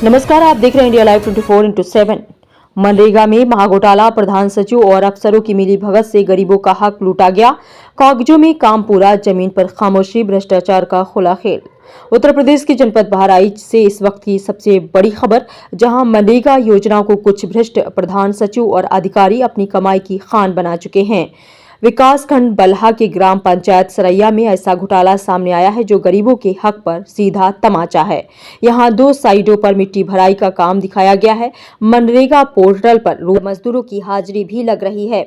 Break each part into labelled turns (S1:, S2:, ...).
S1: नमस्कार, आप देख रहे हैं इंडिया लाइव 24/7। मनरेगा में महाघोटाला, प्रधान सचिव और अफसरों की मिलीभगत से गरीबों का हक लूटा गया। कागजों में काम पूरा, जमीन पर खामोशी, भ्रष्टाचार का खुला खेल। उत्तर प्रदेश के जनपद बहराइच से इस वक्त की सबसे बड़ी खबर, जहां मनरेगा योजनाओं को कुछ भ्रष्ट प्रधान सचिव और अधिकारी अपनी कमाई की खान बना चुके हैं। विकासखंड बल्हा के ग्राम पंचायत सरैया में ऐसा घोटाला सामने आया है जो गरीबों के हक पर सीधा तमाचा है। यहां 2 साइडों पर मिट्टी भराई का काम दिखाया गया है। मनरेगा पोर्टल पर मजदूरों की हाजिरी भी लग रही है,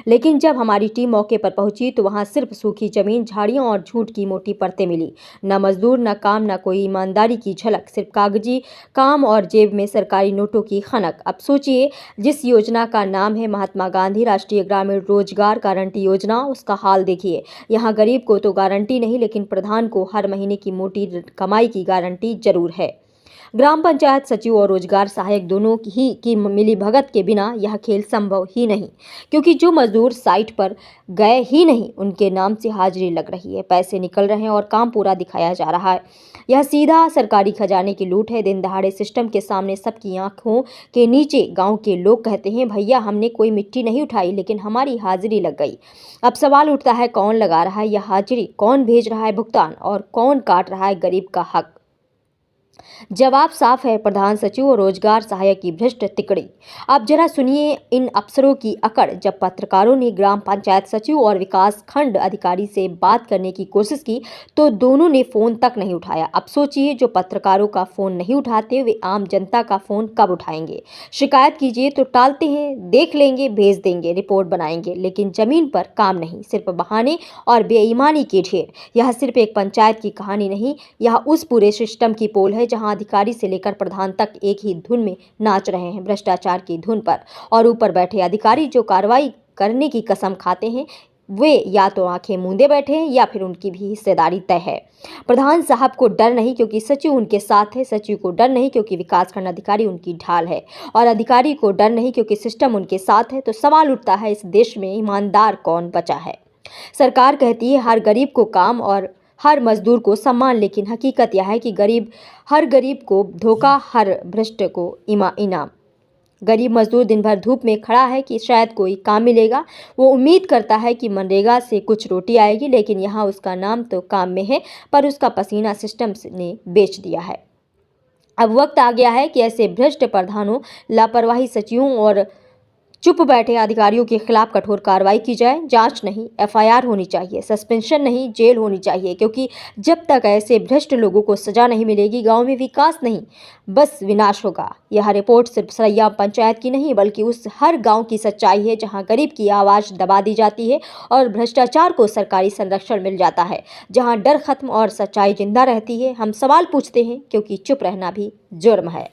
S1: लेकिन जब हमारी टीम मौके पर पहुंची तो वहां सिर्फ सूखी जमीन, झाड़ियां और झूठ की मोटी परतें मिली। न मजदूर, न काम, न कोई ईमानदारी की झलक, सिर्फ कागजी काम और जेब में सरकारी नोटों की खनक। अब सोचिए, जिस योजना का नाम है महात्मा गांधी राष्ट्रीय ग्रामीण रोजगार गारंटी योजना, उसका हाल देखिए। यहाँ गरीब को तो गारंटी नहीं, लेकिन प्रधान को हर महीने की मोटी कमाई की गारंटी जरूर है। ग्राम पंचायत सचिव और रोजगार सहायक दोनों ही की मिलीभगत के बिना यह खेल संभव ही नहीं, क्योंकि जो मजदूर साइट पर गए ही नहीं, उनके नाम से हाजिरी लग रही है, पैसे निकल रहे हैं और काम पूरा दिखाया जा रहा है। यह सीधा सरकारी खजाने की लूट है। दिन दहाड़े सिस्टम के सामने सबकी आंखों के नीचे गांव के लोग कहते हैं, भैया हमने कोई मिट्टी नहीं उठाई, लेकिन हमारी हाजिरी लग गई। अब सवाल उठता है, कौन लगा रहा है यह हाजिरी, कौन भेज रहा है भुगतान और कौन काट रहा है गरीब का हक? जवाब साफ है, प्रधान सचिव और रोजगार सहायक की भ्रष्ट तिकड़ी। अब जरा सुनिए इन अफसरों की अकड़। जब पत्रकारों ने ग्राम पंचायत सचिव और विकास खंड अधिकारी से बात करने की कोशिश की तो दोनों ने फोन तक नहीं उठाया। अब सोचिए, जो पत्रकारों का फोन नहीं उठाते वे आम जनता का फोन कब उठाएंगे? शिकायत कीजिए तो टालते हैं, देख लेंगे, भेज देंगे, रिपोर्ट बनाएंगे, लेकिन जमीन पर काम नहीं, सिर्फ बहाने और बेईमानी के ढेर। यह सिर्फ एक पंचायत की कहानी नहीं, यह उस पूरे सिस्टम की पोल है जहां अधिकारी से लेकर प्रधान तक एक ही धुन में नाच रहे हैं, भ्रष्टाचार की धुन पर। और ऊपर बैठे अधिकारी जो कार्रवाई करने की कसम खाते हैं, वे या तो आंखें मूंदे बैठे हैं या फिर उनकी भी हिस्सेदारी तय है। प्रधान साहब को डर नहीं क्योंकि सचिव उनके साथ है, सचिव को डर नहीं क्योंकि विकासखंड अधिकारी उनकी ढाल है, और अधिकारी को डर नहीं क्योंकि सिस्टम उनके साथ है। तो सवाल उठता है, इस देश में ईमानदार कौन बचा है? सरकार कहती है हर गरीब को काम और हर मजदूर को सम्मान, लेकिन हकीकत यह है कि हर गरीब को धोखा, हर भ्रष्ट को इनाम। गरीब मजदूर दिन भर धूप में खड़ा है कि शायद कोई काम मिलेगा। वो उम्मीद करता है कि मनरेगा से कुछ रोटी आएगी, लेकिन यहाँ उसका नाम तो काम में है, पर उसका पसीना सिस्टम ने बेच दिया है। अब वक्त आ गया है कि ऐसे भ्रष्ट प्रधानों, लापरवाही सचिवों और चुप बैठे अधिकारियों के खिलाफ कठोर कार्रवाई की जाए। जांच नहीं, एफआईआर होनी चाहिए, सस्पेंशन नहीं, जेल होनी चाहिए, क्योंकि जब तक ऐसे भ्रष्ट लोगों को सजा नहीं मिलेगी, गांव में विकास नहीं, बस विनाश होगा। यह रिपोर्ट सिर्फ सरैया पंचायत की नहीं, बल्कि उस हर गांव की सच्चाई है जहां गरीब की आवाज दबा दी जाती है और भ्रष्टाचार को सरकारी संरक्षण मिल जाता है, जहां डर खत्म और सच्चाई जिंदा रहती है। हम सवाल पूछते हैं क्योंकि चुप रहना भी जुर्म है।